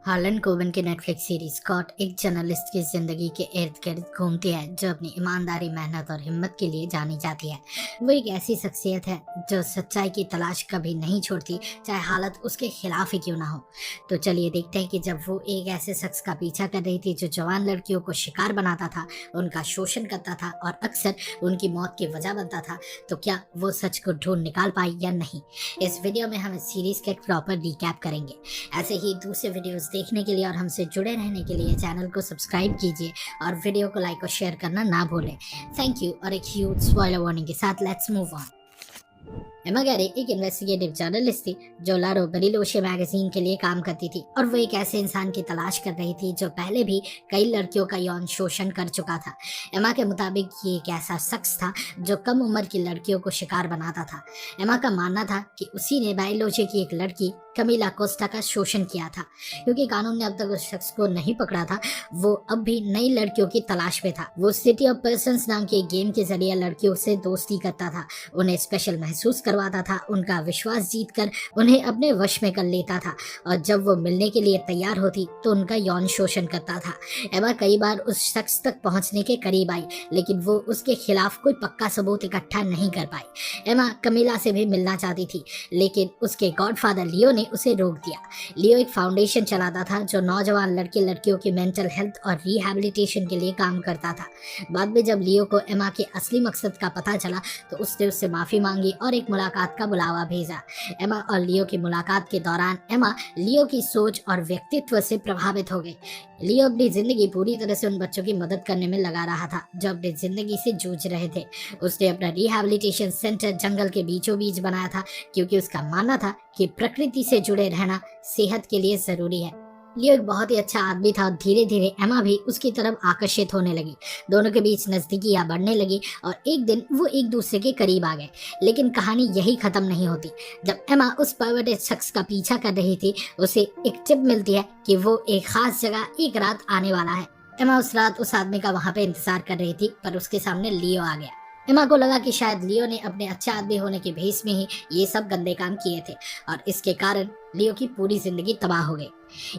Harlan Cubbon की Netflix series Scott एक journalist की जिंदगी के इर्द गिर्द घूमती है जो अपनी ईमानदारी, मेहनत और हिम्मत के लिए जानी जाती है। वो एक ऐसी शख्सियत है जो सच्चाई की तलाश कभी नहीं छोड़ती, चाहे हालत उसके खिलाफ ही क्यों ना हो। तो चलिए देखते हैं कि जब वो एक ऐसे शख्स का पीछा कर रही थी जो जवान लड़कियों को शिकार बनाता था, उनका शोषण करता था और अक्सर उनकी मौत की वजह बनता था, तो क्या वो सच को ढूंढ निकाल पाई या नहीं। इस वीडियो में हम इस सीरीज का एक प्रॉपर रिकैप करेंगे। ऐसे ही दूसरे वीडियोस देखने के लिए और हमसे जुड़े रहने के लिए चैनल को सब्सक्राइब कीजिए और वीडियो को लाइक और शेयर करना ना भूलें। Thank you. और एक ह्यूज स्पॉइलर वार्निंग के साथ लेट्स मूव ऑन। एमा गैरे एक इन्वेस्टिगेटिव जर्नलिस्ट थी जो लारो बरीलोशे मैगजीन के लिए काम करती थी, और वो एक ऐसे इंसान की तलाश कर रही थी जो पहले भी कई लड़कियों का यौन शोषण कर चुका था। एमा के मुताबिक ये एक ऐसा शख्स था जो कम उम्र की लड़कियों को शिकार बनाता था। एमा का मानना था कि उसी ने बैरिलोशे की एक लड़की कमीला कोस्टा का शोषण किया था। क्योंकि कानून ने अब तक उस शख्स को नहीं पकड़ा था, वो अब भी नई लड़कियों की तलाश में था। वो सिटी ऑफ पर्सन्स नाम के गेम के जरिए लड़कियों से दोस्ती करता था, उन्हें स्पेशल महसूस करवाता था, उनका विश्वास जीतकर उन्हें अपने वश में कर लेता था, और जब वो मिलने के लिए तैयार होती तो उनका यौन शोषण करता था। एमा कई बार उस शख्स तक पहुंचने के करीब आई, लेकिन वो उसके खिलाफ कोई पक्का सबूत इकट्ठा नहीं कर पाई। एमा कमीला से भी मिलना चाहती थी, लेकिन उसके गॉडफादर लियो ने उसे रोक दिया। लियो एक फाउंडेशन चलाता था जो नौजवान लड़के लड़कियों की मेंटल हेल्थ और रिहैबिलिटेशन के लिए काम करता था। बाद में जब लियो को एमा के असली मकसद का पता चला तो उसने उससे माफी मांगी और एक मुलाकात का बुलावा भेजा। एमा और लियो की मुलाकात के दौरान एमा लियो की सोच और व्यक्तित्व से प्रभावित हो गई। लियो अपनी जिंदगी पूरी तरह से उन बच्चों की मदद करने में लगा रहा था जो अपनी जिंदगी से जूझ रहे थे। उसने अपना रिहैबिलिटेशन सेंटर जंगल के बीचों बीच बनाया था, क्योंकि उसका मानना था कि प्रकृति से जुड़े रहना सेहत के लिए जरूरी है। लियो एक बहुत ही अच्छा आदमी था और धीरे धीरे एमा भी उसकी तरफ आकर्षित होने लगी। दोनों के बीच नजदीकियां बढ़ने लगी और एक दिन वो एक दूसरे के करीब आ गए। लेकिन कहानी यही खत्म नहीं होती। जब एमा उस परवर्टेड शख्स का पीछा कर रही थी, उसे एक टिप मिलती है कि वो एक खास जगह एक रात आने वाला है। एमा उस रात उस आदमी का वहां पे इंतजार कर रही थी, पर उसके सामने लियो आ गया। एमा को लगा कि शायद लियो ने अपने अच्छे आदमी होने के भेष में ही ये सब गंदे काम किए थे, और इसके कारण लियो की पूरी जिंदगी तबाह हो गई।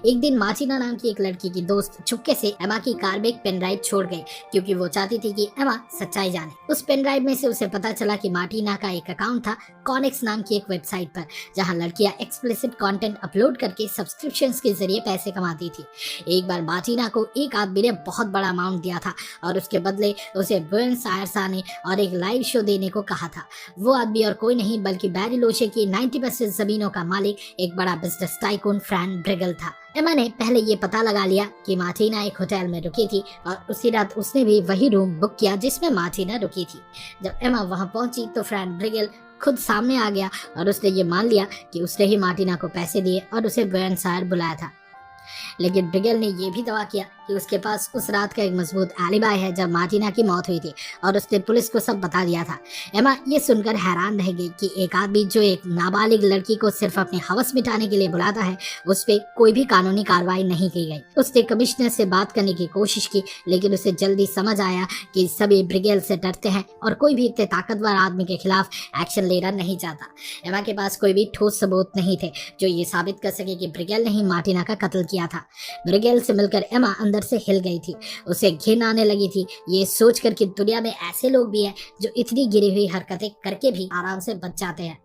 एक दिन मार्टिना नाम की एक लड़की की दोस्त चुपके से एमा की कार में एक पेन ड्राइव छोड़ गई, क्योंकि वो चाहती थी कि एमा सच्चाई जाने। उस पेन ड्राइव में से उसे पता चला कि मार्टिना का एक अकाउंट था कॉनिक्स नाम की एक वेबसाइट पर, जहां लड़कियां एक्सप्लिसिट कंटेंट अपलोड करके सब्सक्रिप्शंस के जरिए पैसे कमाती थी। एक बार मार्टिना को एक आदमी ने बहुत बड़ा अमाउंट दिया था और उसके बदले उसे बुएनस आयर्स आने और एक लाइव शो देने को कहा था। वो आदमी और कोई नहीं बल्कि बैरिलोशे की 90% जमीनों का मालिक एक बड़ा बिजनेस टाइकून फ्रैंक ब्रिगल था। एमा ने पहले ये पता लगा लिया कि मार्टिना एक होटल में रुकी थी, और उसी रात उसने भी वही रूम बुक किया जिसमें मार्टिना रुकी थी। जब एमा वहां पहुंची तो फ्रैंक ब्रिगल खुद सामने आ गया और उसने ये मान लिया कि उसने ही मार्टिना को पैसे दिए और उसे बुएनस आयर्स बुलाया था। लेकिन ब्रिगल ने यह भी दावा किया कि उसके पास उस रात का एक मजबूत एलिबाई है जब मार्टिना की मौत हुई थी, और उसने पुलिस को सब बता दिया था। एमा ये सुनकर हैरान रह गई कि एक आदमी जो एक नाबालिग लड़की को सिर्फ अपने हवस मिटाने के लिए बुलाता है, उस पर कोई भी कानूनी कार्रवाई नहीं की गई। उसने कमिश्नर से बात करने की कोशिश की, लेकिन उसे जल्दी समझ आया कि सभी ब्रिगेल से डरते हैं और कोई भी इतने ताकतवर आदमी के खिलाफ एक्शन लेना नहीं चाहता। एमा के पास कोई भी ठोस सबूत नहीं थे जो ये साबित कर सके कि ब्रिगेल ने ही मार्टिना का कत्ल किया था। ब्रिगेल से मिलकर एमा अंदर से हिल गई थी। उसे घिन आने लगी थी, ये सोचकर कि दुनिया में ऐसे लोग भी हैं जो इतनी गिरी हुई हरकतें करके भी आराम से बच जाते हैं।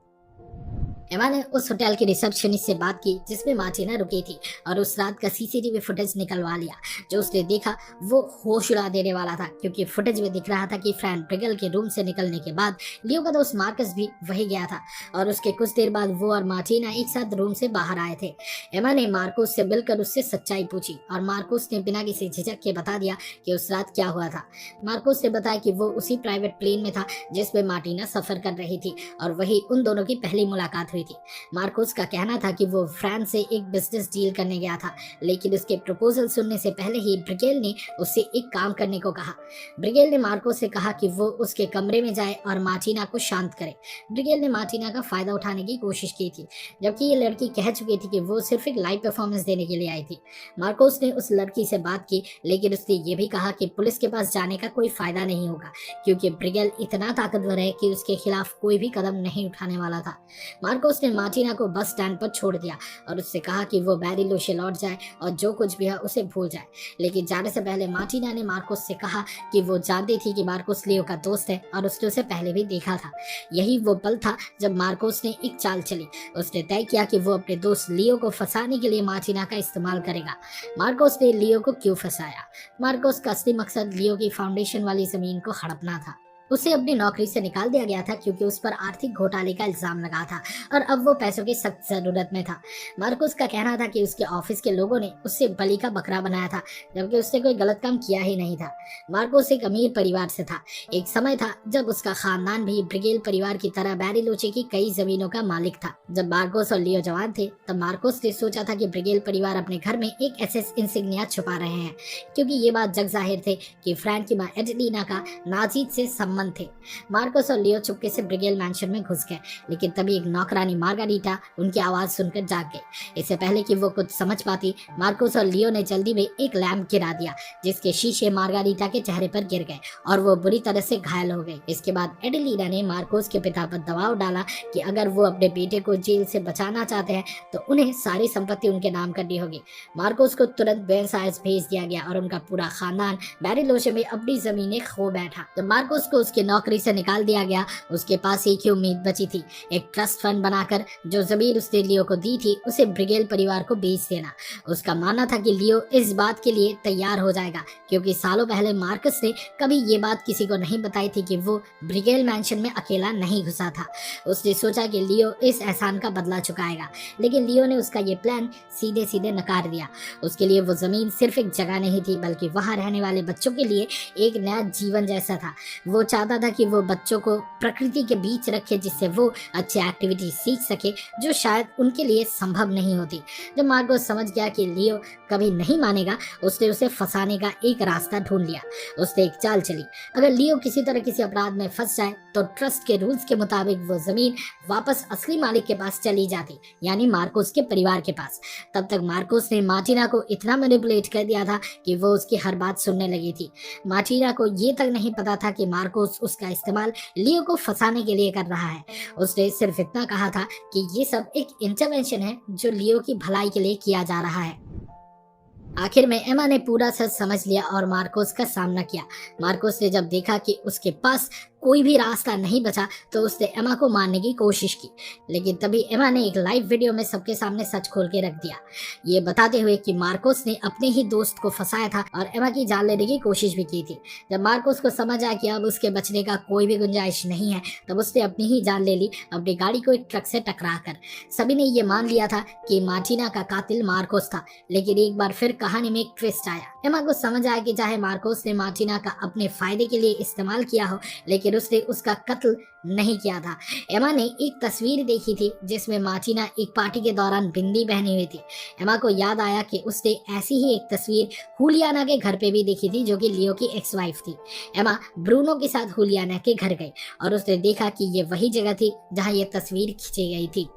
एमा ने उस होटल के रिसेप्शनिस्ट से बात की जिसमें मार्टिना रुकी थी, और उस रात का सीसीटीवी फुटेज निकलवा लिया। जो उसने देखा वो होश उड़ा देने वाला था, क्योंकि फुटेज में दिख रहा था कि फ्रैंक ब्रिगल के रूम से निकलने के बाद लियो का दोस्त मार्कस भी वही गया था, और उसके कुछ देर बाद वो और मार्टिना एक साथ रूम से बाहर आए थे। एमा ने मार्कोस से मिलकर उससे सच्चाई पूछी, और मार्कोस ने बिना किसी झिझक के बता दिया कि उस रात क्या हुआ था। मार्कोस ने बताया कि वो उसी प्राइवेट प्लेन में था जिसमें मार्टिना सफर कर रही थी, और वही उन दोनों की पहली मुलाकात हुई थी। मार्कोस का कहना था कि वो फ्रांस से एक बिजनेस डील करने गया था, लेकिन उसके प्रपोजल सुनने से पहले ही ब्रिगेल ने उससे एक काम करने को कहा। ब्रिगेल ने मार्कोस से कहा कि वो उसके कमरे में जाए और मार्टिना को शांत करे। ब्रिगेल ने मार्टिना का फायदा उठाने की कोशिश की थी, जबकि ये लड़की कह चुकी थी कि वो सिर्फ एक लाइव परफॉर्मेंस देने के लिए आई थी। मार्कोस ने उस लड़की से बात की, लेकिन उसने ये भी कहा कि पुलिस के पास जाने का कोई फायदा नहीं होगा, क्योंकि ब्रिगेल इतना ताकतवर है कि उसके खिलाफ कोई भी कदम नहीं उठाने वाला था। मार्कोस मार्कोस ने मार्टिना को बस स्टैंड पर छोड़ दिया और उससे कहा कि वो बैरिलो से लौट जाए और जो कुछ भी है उसे भूल जाए। लेकिन जाने से पहले मार्टिना ने मार्कोस से कहा कि वो जानती थी कि मार्कोस लियो का दोस्त है और उसने उसे पहले भी देखा था। यही वो पल था जब मार्कोस ने एक चाल चली। उसने तय किया कि वो अपने दोस्त लियो को फंसाने के लिए मार्टिना का इस्तेमाल करेगा। मार्कोस ने लियो को क्यों फंसाया? मार्कोस का असली मकसद लियो की फाउंडेशन वाली जमीन को हड़पना था। उसे अपनी नौकरी से निकाल दिया गया था क्योंकि उस पर आर्थिक घोटाले का इल्जाम लगा था और अब वो पैसों की सख्त जरूरत में था। मार्कोस का कहना था कि उसके ऑफिस के लोगों ने उससे बलि का बकरा बनाया था, जबकि उसने कोई गलत काम किया ही नहीं था। मार्कोस एक अमीर परिवार से था। एक समय था जब उसका खानदान भी ब्रिगेल परिवार की तरह बैरिलोचे की कई जमीनों का मालिक था। जब मार्कोस और लियो जवान थे तब मार्कोस ने सोचा था कि ब्रिगेल परिवार अपने घर में एक एसएस इंसिग्निया छुपा रहे हैं, क्योंकि ये बात जग जाहिर थे कि फ्रैंक की मां एडेलिना का नाजीद से संबंध थे। मार्कोस और लियो चुपके से ब्रिगेल मैंशन में घुस गए, लेकिन तभी एक नौकरानी मार्गारीटा उनकी आवाज सुनकर जाग गई। इससे पहले कि वो कुछ समझ पाती, मार्कोस और लियो ने जल्दी में एक लैंप गिरा दिया, जिसके शीशे मार्गारीटा के चेहरे पर गिर गए और वो बुरी तरह से घायल हो गई। इसके बाद एडेलिना ने मार्कोस के पिता पर दबाव डाला कि अगर वो अपने बेटे को जेल से बचाना चाहते हैं तो उन्हें सारी संपत्ति उनके नाम करनी होगी। मार्कोस को तुरंत बेनस आयर्स भेज दिया गया और उनका पूरा खानदान बैरिलोचे में अपनी जमीनें खो बैठा। जब मार्कोस को उसके नौकरी से निकाल दिया गया, उसके पास एक ही उम्मीद बची थी, एक ट्रस्ट फंड बनाकर जो जमीन उसने लियो को दी थी उसे ब्रिगेल परिवार को बेच देना। उसका मानना था कि लियो इस बात के लिए तैयार हो जाएगा, क्योंकि सालों पहले मार्कस ने कभी ये बात किसी को नहीं बताई थी कि वो ब्रिगेल मैंशन में अकेला नहीं घुसा था। उसने सोचा कि लियो इस एहसान का बदला चुकाएगा, लेकिन लियो ने उसका ये प्लान सीधे सीधे नकार दिया। उसके लिए वो जमीन सिर्फ एक जगह नहीं थी, बल्कि वहां रहने वाले बच्चों के लिए एक नया जीवन जैसा था। वो चाहता था कि वो बच्चों को प्रकृति के बीच रखे, जिससे वो अच्छी एक्टिविटी सीख सके जो शायद उनके लिए संभव नहीं होती। जब मार्कोस समझ गया कि लियो कभी नहीं मानेगा, उसने उसे फंसाने का एक रास्ता ढूंढ लिया। उसने एक चाल चली। अगर लियो किसी तरह किसी अपराध में फंस जाए तो ट्रस्ट के रूल्स के मुताबिक वो जमीन वापस असली मालिक के पास चली जाती, यानी मार्कोस के परिवार के पास। तब तक मार्कोस ने मार्टिना को इतना मैनिपुलेट कर दिया था कि वो उसकी हर बात सुनने लगी थी। मार्टिना को ये तक नहीं पता था कि मार्कोस उसका इस्तेमाल लियो को फंसाने के लिए कर रहा है। उसने सिर्फ इतना कहा था कि ये सब एक इंटरवेंशन है जो लियो की भलाई के लिए किया जा रहा है। आखिर में एमा ने पूरा सच समझ लिया और मार्कोस का सामना किया। मार्कोस ने जब देखा कि उसके पास कोई भी रास्ता नहीं बचा तो उसने एमा को मारने की कोशिश की, लेकिन तभी एमा ने एक लाइव वीडियो में सबके सामने सच खोल के रख दिया, ये बताते हुए कि मार्कोस ने अपने ही दोस्त को फंसाया था और एमा की जान लेने की कोशिश भी की थी। जब मार्कोस को समझ आया कि अब उसके बचने का कोई भी गुंजाइश नहीं है, तब उसने अपनी ही जान ले ली, अपनी गाड़ी को एक ट्रक से टकरा कर। सभी ने ये मान लिया था कि मार्टिना का कातिल मार्कोस था, लेकिन एक बार फिर कहानी में एक ट्विस्ट आया। एमा को समझ आया कि चाहे मार्कोस ने मार्टिना का अपने फायदे के लिए इस्तेमाल किया हो, लेकिन उसने उसका कत्ल नहीं किया था। एमा ने एक तस्वीर देखी थी जिसमें मार्टिना एक पार्टी के दौरान बिंदी पहनी हुई थी। एमा को याद आया कि उसने ऐसी ही एक तस्वीर हुलियाना के घर पे भी देखी थी, जो कि लियो की एक्स वाइफ थी। एमा ब्रूनो के साथ हुलियाना के घर गई और उसने देखा कि ये वही जगह थी जहां ये तस्वीर खींची गई थी।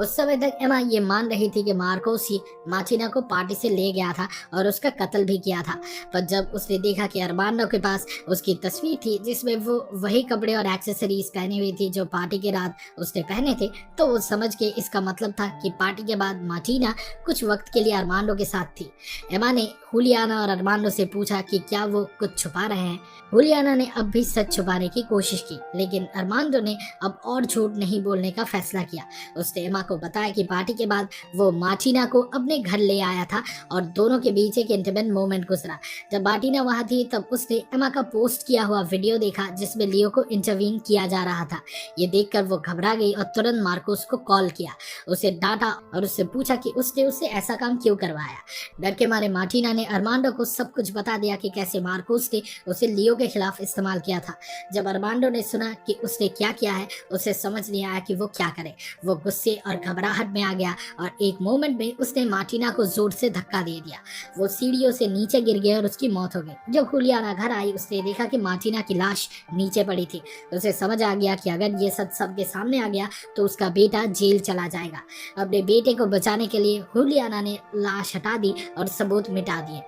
उस समय तक एमा ये मान रही थी कि मार्कोस ही मार्टिना को पार्टी से ले गया था और उसका कत्ल भी किया था, पर जब उसने देखा कि अरमांडो के पास उसकी तस्वीर थी जिसमें वो वही कपड़े और एक्सेसरीज पहनी हुई थी जो पार्टी के रात उसने पहने थे, तो वो समझ के इसका मतलब था कि पार्टी के बाद मार्टिना कुछ वक्त के लिए अरमांडो के साथ थी। एमा ने हुलियाना और अरमांडो से पूछा कि क्या वो कुछ छुपा रहे हैं। हुलियाना ने अब भी सच छुपाने की कोशिश की, लेकिन अरमांडो ने अब और झूठ नहीं बोलने का फैसला किया। उसने एमा को बताया कि पार्टी के बाद वो मार्टिना को अपने घर ले आया था और दोनों के बीच एक इंटीमेट मोमेंट गुजरा। जब मार्टिना वहां थी तब उसने एमा का पोस्ट किया हुआ वीडियो देखा जिसमें लियो को इंटरवीन किया जा रहा था। ये देखकर वो घबरा गई और तुरंत मार्कोस को कॉल किया, उसे डांटा और उससे पूछा कि उसने उससे ऐसा काम क्यों करवाया। डर के मारे मार्टिना ने अरमांडो को सब कुछ बता दिया कि कैसे मार्कोस ने उसे लियो के खिलाफ इस्तेमाल किया था। जब अरमांडो ने सुना कि उसने क्या किया है, उसे समझ नहीं आया कि वो क्या करे। वो गुस्से और घबराहट में आ गया और एक मोमेंट में उसने मार्टिना को जोर से धक्का दे दिया। वो सीढ़ियों से नीचे गिर गया और उसकी मौत हो गई। जब हुलियाना घर आई, उसने देखा कि मार्टिना की लाश नीचे पड़ी थी। उसे समझ आ गया कि अगर ये सच सबके सामने आ गया तो उसका बेटा जेल चला जाएगा। अपने बेटे को बचाने के लिए हुलियाना ने लाश हटा दी और सबूत मिटा दिए।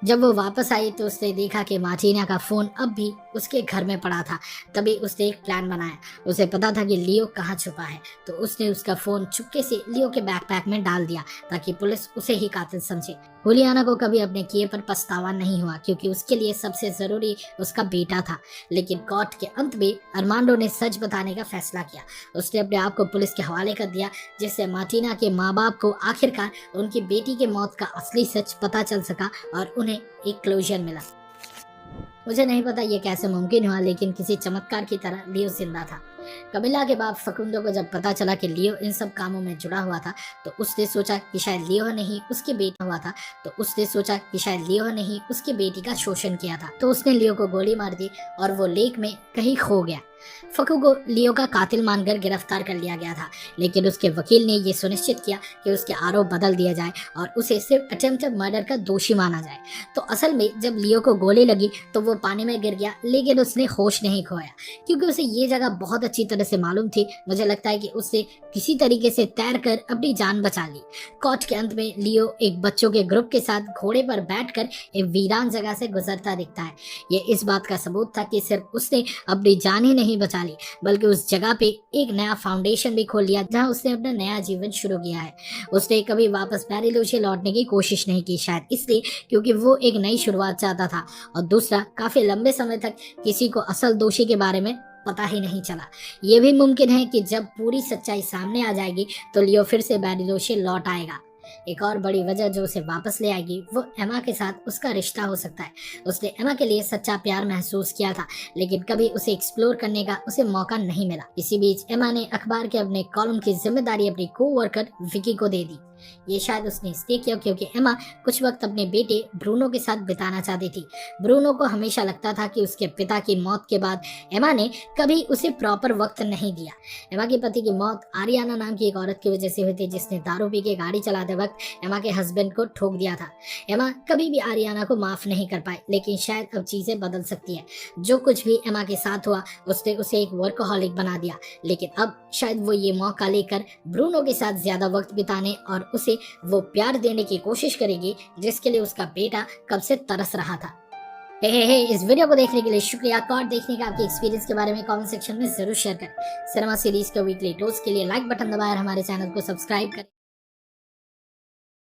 जब वो वापस आई तो उसने देखा कि मार्टिना का फोन अब भी उसके घर में पड़ा था। तभी उसने एक प्लान बनाया। उसे पता था कि लियो कहाँ छुपा है, तो उसने उसका फोन चुपके से लियो के बैकपैक में डाल दिया ताकि पुलिस उसे ही कातिल समझे। हुलियाना को कभी अपने किए पर पछतावा नहीं हुआ क्योंकि उसके लिए सबसे जरूरी उसका बेटा था। लेकिन कोर्ट के अंत में अरमांडो ने सच बताने का फैसला किया। उसने अपने आप को पुलिस के हवाले कर दिया, जिससे मार्टिना के माँ बाप को आखिरकार उनकी बेटी के मौत का असली सच पता चल सका और उन्हें एक क्लोजर मिला। मुझे नहीं पता ये कैसे मुमकिन हुआ, लेकिन किसी चमत्कार की तरह लियो जिंदा था। कमिला के बाप फकुंदो को जब पता चला कि लियो इन सब कामों में जुड़ा हुआ था, तो उसने सोचा कि शायद लियो ने ही उसकी बेटी का शोषण किया था। तो उसने लियो को गोली मार दी और वो लेक में कहीं खो गया। फकू को लियो का कातिल मानकर गिरफ्तार कर लिया गया था, लेकिन उसके वकील ने ये सुनिश्चित किया कि उसके आरोप बदल दिया जाए और उसे सिर्फ अटेम्प्टेड मर्डर का दोषी माना जाए। तो असल में जब लियो को गोली लगी तो वो पानी में गिर गया, लेकिन उसने होश नहीं खोया क्योंकि उसे ये जगह बहुत अच्छी तरह से मालूम थी। मुझे लगता है कि उसने किसी तरीके से तैर कर अपनी जान बचा ली। कोर्ट के अंत में लियो एक बच्चों के ग्रुप के साथ घोड़े पर बैठकर एक वीरान जगह से गुजरता दिखता है। ये इस बात का सबूत था कि सिर्फ उसने अपनी जान ही नहीं बचा ली, बल्कि उस जगह पे एक नया फाउंडेशन भी खोल लिया जहां उसने अपना नया जीवन शुरू किया है। उसने कभी वापस बैरिलोशे लौटने की कोशिश नहीं की, शायद इसलिए क्योंकि वो एक नई शुरुआत चाहता था, और दूसरा काफी लंबे समय तक किसी को असल दोषी के बारे में पता ही नहीं चला। ये भी मुमकिन है कि जब पूरी सच्चाई सामने आ जाएगी तो लियो फिर से बैरिलोशे लौट आएगा। एक और बड़ी वजह जो उसे वापस ले आएगी वो एमा के साथ उसका रिश्ता हो सकता है। उसने एमा के लिए सच्चा प्यार महसूस किया था, लेकिन कभी उसे एक्सप्लोर करने का उसे मौका नहीं मिला। इसी बीच एमा ने अखबार के अपने कॉलम की जिम्मेदारी अपनी कोवर्कर विकी को दे दी। ये शायद उसने इसलिए किया क्योंकि एमा कुछ वक्त अपने बेटे ब्रूनो के साथ बिताना चाहती थी। ब्रूनो को हमेशा लगता था कि उसके पिता की मौत के बाद एमा ने कभी उसे प्रॉपर वक्त नहीं दिया। एमा के पति की मौत आरियाना नाम की एक औरत की वजह से हुई थी, जिसने दारू पी के गाड़ी चलाते वक्त एमा के हस्बैंड को ठोक दिया था। एमा कभी भी आरियाना को माफ नहीं कर पाई, लेकिन शायद अब चीजें बदल सकती है। जो कुछ भी एमा के साथ हुआ उसने उसे एक वर्कोहॉलिक बना दिया, लेकिन अब शायद वो ये मौका लेकर ब्रूनो के साथ ज्यादा वक्त बिताने और उसे वो प्यार देने की कोशिश करेगी जिसके लिए उसका बेटा कब से तरस रहा था। इस वीडियो को देखने के लिए शुक्रिया। कोर्ट देखने का आपके एक्सपीरियंस के बारे में कमेंट सेक्शन में जरूर शेयर करें। सिनेमा सीरीज के वीकली डोज के लिए लाइक बटन दबाएं और हमारे चैनल को सब्सक्राइब करें।